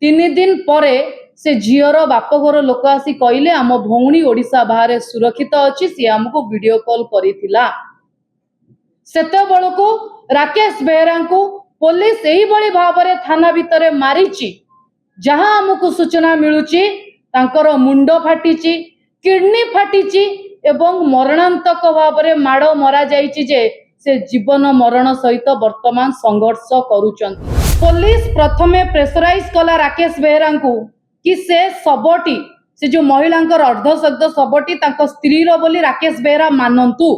तीन दिन परे से झीर बापघर लोक आसी कहले आम भौणी ओडिशा बाहर सुरक्षित अच्छी सी आमको वीडियो कॉल करिथिला। सेते बेलको राकेश बेहरा को पुलिस एही बड़ी भाबरे थाना भितरे मारिची। जहां आमको सूचना मिलुची तांकर मुंड फाटिची, किडनी फाटिची एवं मरणांतक भाबरे माड़ मरा जाइची जे से जीवन मरण सहित वर्तमान संघर्ष करूचंती। पुलिस प्रथमे प्रेसराइज कला राकेश बेहरा को कि से सबटी से जो महिलांकर अर्धशब्द सबटी तांको स्त्री रो बोली राकेश बेहरा मानंतु।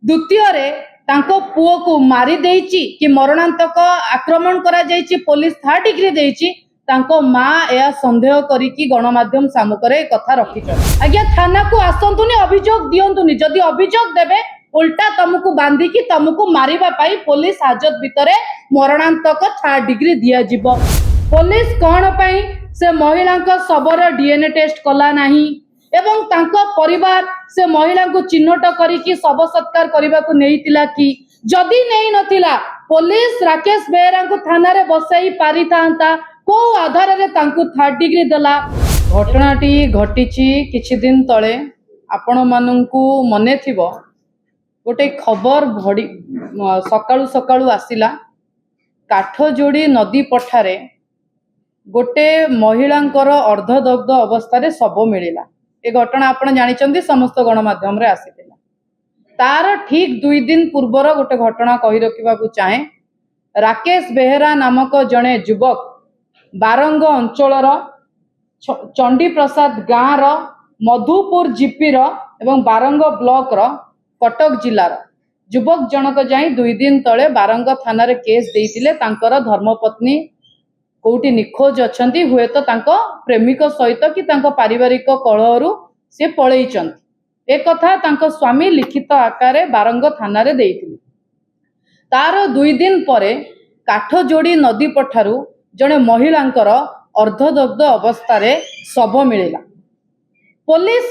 द्वितीय रे तांको पुओ को मारी देइची कि मरणांतक आक्रमण करा जाइची, पुलिस 3rd डिग्री देइची। तांको माँ या संदेह करिकी गणमाध्यम सामुकरे कथा रखिछन। आज्ञा थाना को आसंतुनी, अभियोग दियंतुनी। जदि अभियोग देबे उल्टा तुमको बांधिकी तुमको मारिबा पाई पुलिस हाजत भितरे मरणांतक 3rd डिग्री दिया जिवो। पुलिस कौन पाई से महिला शबर डीएनए टेस्ट कला नाही एवं तांको परिवार से महिला को चिन्हट करिकी शव सत्कार करबा को नेइतिला कि जदि नेइ नथिला पुलिस राकेश बेहरा को थाना रे बसाई पारि थांता। को आधार रे तांको 3rd डिग्री देला। घटनाटी घटिची किछि दिन तळे आपण माननकु मने थिबो गोटे खबर भड़ी सकाळू सकाळू आसिला काठजोड़ी नदी पठारे गोटे महिलांकर अर्धदग्ध अवस्था शव मिलिला। ए घटना आपण जानिचंदी, समस्त गणमाध्यम रे आसीतिला। तार ठीक 2 दिन पूर्वर गोटे घटना कहि रखिबा को चाहे। राकेश बेहरा नामक जने युवक बारंग अंचलर चंडी प्रसाद गाँव मधुपुर जीपी एवं बारंग ब्लॉक कटक जिलार युवक जनक जाई 2 दिन तले बारंग थाना रे केस देइतिले। तांकर धर्मपत्नी कोउटी निखोज अछंती, हुए तो तांको प्रेमिक सहित कि तांको पारिवारिक कलहरु से पळेइचंती। ए कथा तांको स्वामी लिखित आकारे बारंग थाना रे देइतिले। तार 2 दिन परे काठजोड़ी नदी पठारु जने महिलांकर अर्धदग्ध अवस्था रे शव मिलिला। पुलिस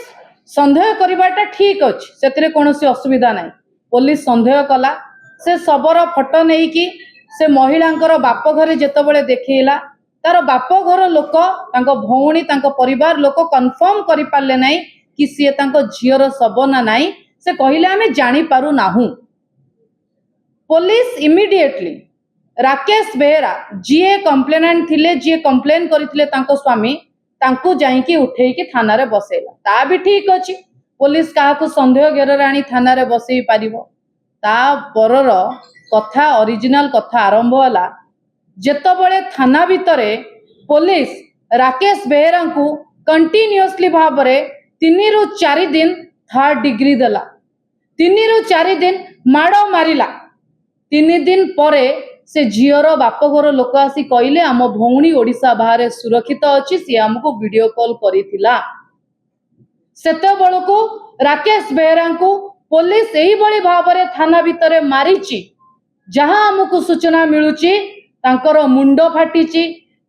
संदेह करिबाटा ठीक अछि, सेतरे कोनोसी असुविधा नाही। पुलिस संदेह कला से शबर फोटो नेई कि से महिलांकर बाप घरे जेतबेले देखैला तार बाप घर लोक तांको भौणी तांको परिवार लोक कन्फर्म करि पारले नाही कि सी तांको झियर शव ना नाही। से कहिले आमे जानि पारु नाहु। पुलिस इमिडिएटली राकेश बेहरा जीए कंप्लेनेंट थिले, जीए कंप्लेन करथिले तांको स्वामी, तांको जाईकी उठेकी थाना रे बसेला। ता भी ठीक अछि, पुलिस काहाको संदेह घेर आनी थाना रे बसेई पारिबो। ता परर कथा ओरिजिनल कथा आरंभ होला जेतबेले थाना भितरे पुलिस राकेश बेहरा को कंटिन्यूअसली भाबरे 3 रु 4 दिन 3rd डिग्री देला। 3 रु 4 दिन माड़ मारिला। 3 दिन परे से झीर बापघर लोक आसी कहले आम भौणी ओडिशा बाहर सुरक्षित अच्छी सी आमको वीडियो कॉल करिथिला। सेते बेलको राकेश बेहरा को पुलिस एही बड़ी भाबरे थाना भितरे मारिची। जहां आमको सूचना मिलुची तांकर मुंड फाटिची,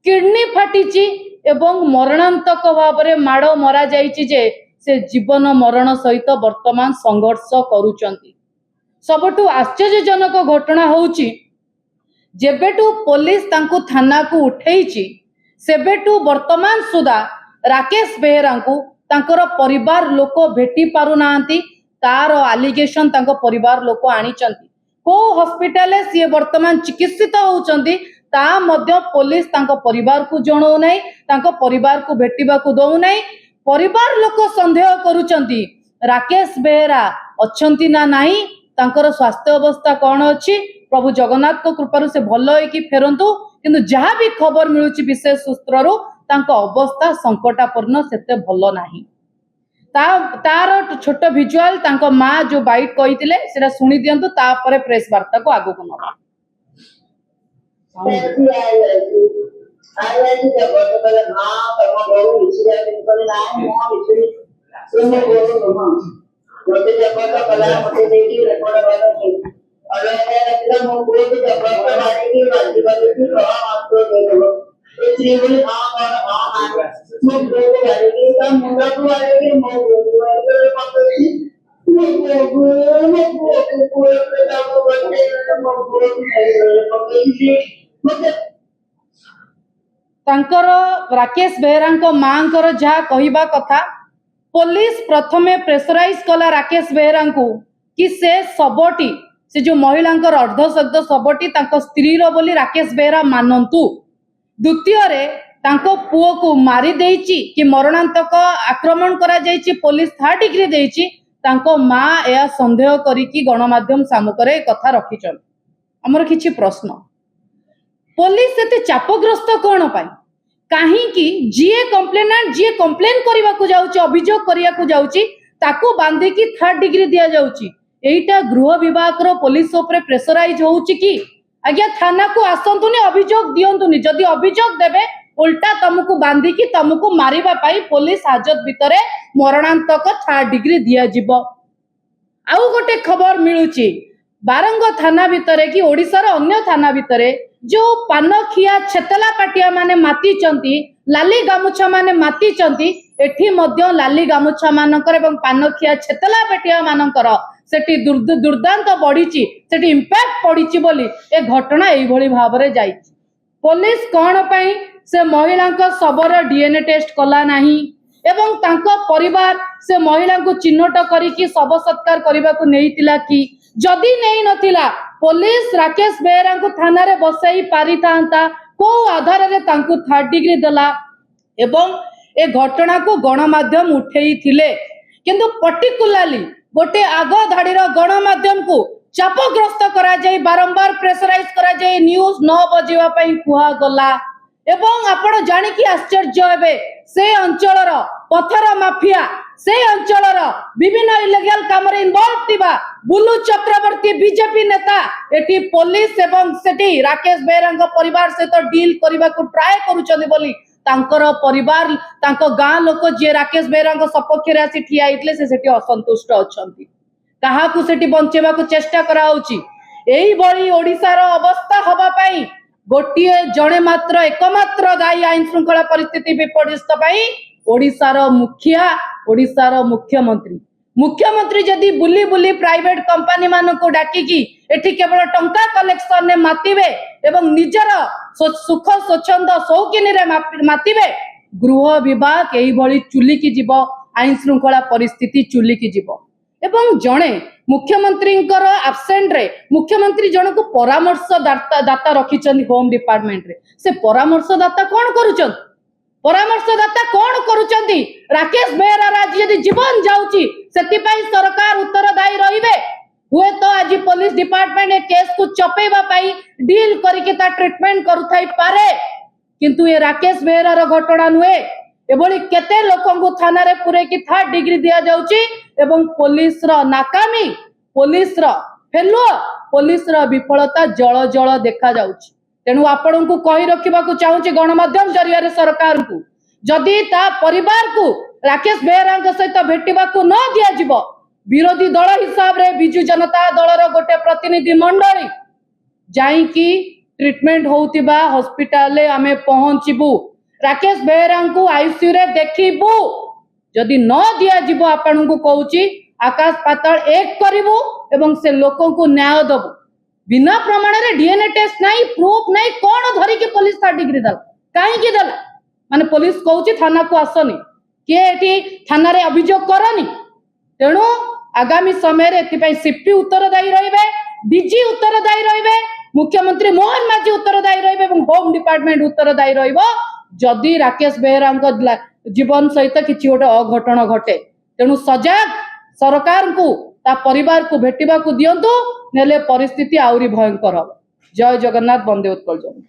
किडनी फाटिची एवं मरणांतक भाबरे माड़ मरा जाइची जे से जीवन मरण सहित वर्तमान संघर्ष करूचंती। सबटु आश्चर्यजनक घटना होउची जेबेटू पुलिस तांको थाना को उठेइची सेबेटू वर्तमान सुधा राकेश बेहरा को तांकर परिवार लोक भेटी पारु नांती। तार एलिगेशन तांको परिवार लोक आनिचंती। को हॉस्पिटल सी वर्तमान चिकित्सित होउचंती ता मध्य पुलिस तांको परिवार को जणौ नै, तांको परिवार को भेटिबा को दउ नै। परिवार लोक संदेह करूचंती राकेश बेहरा अछंती ना नाही, तांकर स्वास्थ्य अवस्था कौन अछि। प्रभु जगन्नाथ को कृपारु से भलो होइकी फेरंतु, किंतु जहाँ भी खबर मिलुची विशेष सूत्ररु तांको अवस्था संकटापूर्ण सेते भलो नाही। तार छोट विजुअल तांको माँ जो बाइट कहितिले सेटा सुनि दियंतु, तापरे प्रेस वार्ता को आगु को नबा। तांकर राकेश बेहेरा माँ जहाँ कहवा कथा पुलिस प्रथमे प्रेसराइज कला राकेश बेहेरा कि से सबटी से जो महिला अर्धशब्द सबटी स्त्री बोली राकेश बेहेरा मानतु द्वितीय रे तांको पुओ को मारी देइची कि मरणांतक आक्रमण करा जाइची पुलिस 3rd डिग्री देइची तांको माँ या संदेह करिकी गणमाध्यम सामुकरे कथा रखिछन। हमर किछि प्रश्न पुलिस एते चापग्रस्त कोन पाई काहे कि जीए कंप्लेनेंट जीए कंप्लेन करबा को जाउची अभियोग करिया को जाउची ताको बांधी की 3rd डिग्री दिया जाउची एइटा गृह विभाग रो पुलिस ऊपर प्रेशराइज होउची कि आज्ञा थाना को आसंतुनी अभियोग दियंतुनी जदि अभियोग देबे उल्टा तुमको बांधी की तुमको मारिबा पाई पुलिस हाजत भितरे मरणांतक 3rd डिग्री दिया जिवो। आउ गोटे खबर मिलुची बारंग थाना भितरे कि ओडिसा रो अन्य थाना भितरे जो पानखिया छेतला पाटिया माने माती चंती लाली गामुछा माने माती चंती एठी मध्य लाली गामुछा मानकर एवं पानखिया छेतला पाटिया मानकर सेठी दुर्दांत बढ़ीची सेठी इंपैक्ट पड़ीची बोली ए घटना एई भली भाबरे जाईची। पुलिस कोन पई से महिला शबर डीएनए टेस्ट कला नाही एवं तांको परिवार से महिला को चिन्हट करिकी शव सत्कार करबा को नेइतिला कि जदि नेइ नथिला पुलिस राकेश बेहेरा को थाना रे बसाई पारी थांता को आधार रे तांको 3rd डिग्री देला एवं ए घटना को गणमाध्यम उठेई थिले किंतु पर्टिकुलरली गोटे आग धाड़ी गणमाध्यम को चापग्रस्त करा जाई बारंबार प्रेशराइज करा जाई न्यूज न बजेवा पई कुहा गला एवं आपण जानि कि आश्चर्य हेबे से अंचलर पथर माफिया से अंचलर विभिन्न इलीगल काम रे इन्वॉल्व थिबा बुलू चक्रवर्ती बीजेपी नेता एटी पुलिस एवं सेठी राकेश बेहेरा परिवार से तो डील करबा को ट्राई करूचंदी बोली तांकर परिवार तांको गां लोक जे राकेश बेहेरा सपक्ष रे आसी ठिया आइतले से सेठी असंतुष्ट अछंती कहा को सेठी बंचेबा को चेष्टा करा होची एई बळी ओडिसा रो अवस्था हबा पई गोटिए जणे मात्र एकमात्र दायी आईन श्रृंखला परिस्थिति विपर्यस्त पाई ओडिसा रो मुखिया ओडिसा रो मुख्यमंत्री जदि बुली बुली प्राइवेट कंपनी मान को डाकी की एठी केवल टंका कलेक्शन ने मातिबे एवं निजर सुख स्वच्छंद शौकीनी रे मातिबे गृह विभाग एई भली चुली की जीव आईन श्रृंखला परिस्थिति चुली की जीव एवं जणे मुख्यमंत्री आब्सेंट रे मुख्यमंत्री जन को परामर्शदाता रखिछन होम डिपार्टमेंट रे से परामर्शदाता कौन करूछन परामर्शदाता कौन करूछंती राकेश बेहेरा आज यदि जीवन जाउची सेति पई सरकार उत्तरदायी रहिबे हुए तो आज पुलिस डिपार्टमेंट ए केस को चपेबा पाई डील करिके ता ट्रीटमेंट करूथाई पारे किंतु ये राकेश बेहेरा रो घटना नुए एभली केते लोकन को थाना रे पुरे की 3rd डिग्री दिया जाउची एवं पुलिस रो नाकामी पुलिस रो फेलुअर पुलिस रो विफलता जळ जळ देखा जाउची तेणु आपण को कहि रखिबा को चाहूची गणमाध्यम जरिया रे सरकार को जदि ता परिवार को राकेश बेहेरा सहित भेटिबा को न दिया जिवो विरोधी दल हिसाब रे बिजू जनता दल रो गोटे प्रतिनिधि मंडली जाई की ट्रीटमेंट होउतिबा हॉस्पिटल ले आमे पहुंचीबू राकेश बेहेरा को आईसीयू रे देखिबू जदि न दिया जीवो आपण को कहूची आकाश पाताल एक करिवो एवं से लोकों को न्याय दबो बिना प्रमाण रे डीएनए टेस्ट नहीं प्रूफ नहीं कोन धरी के पुलिस 3rd डिग्री दला काहे की दला माने पुलिस कहूची थाना को आसनी के एठी थाना रे अभियोग करनी तेणु आगामी समय रे एथि पई सीपी उत्तरदायी रहिबे डीजी उत्तरदायी रहिबे मुख्यमंत्री मोहन माझी उत्तरदायी रहिबे एवं होम डिपार्टमेंट उत्तरदायी रहिबो जदि राकेश बेहेरा जीवन सहित किसी गोटे अघटन घटे तेणु सजग सरकार को ता परिवार को भेटिबा को दियंतु नेले परिस्थिति आउरी भयंकर हो। जय जगन्नाथ, वंदे उत्कल जन।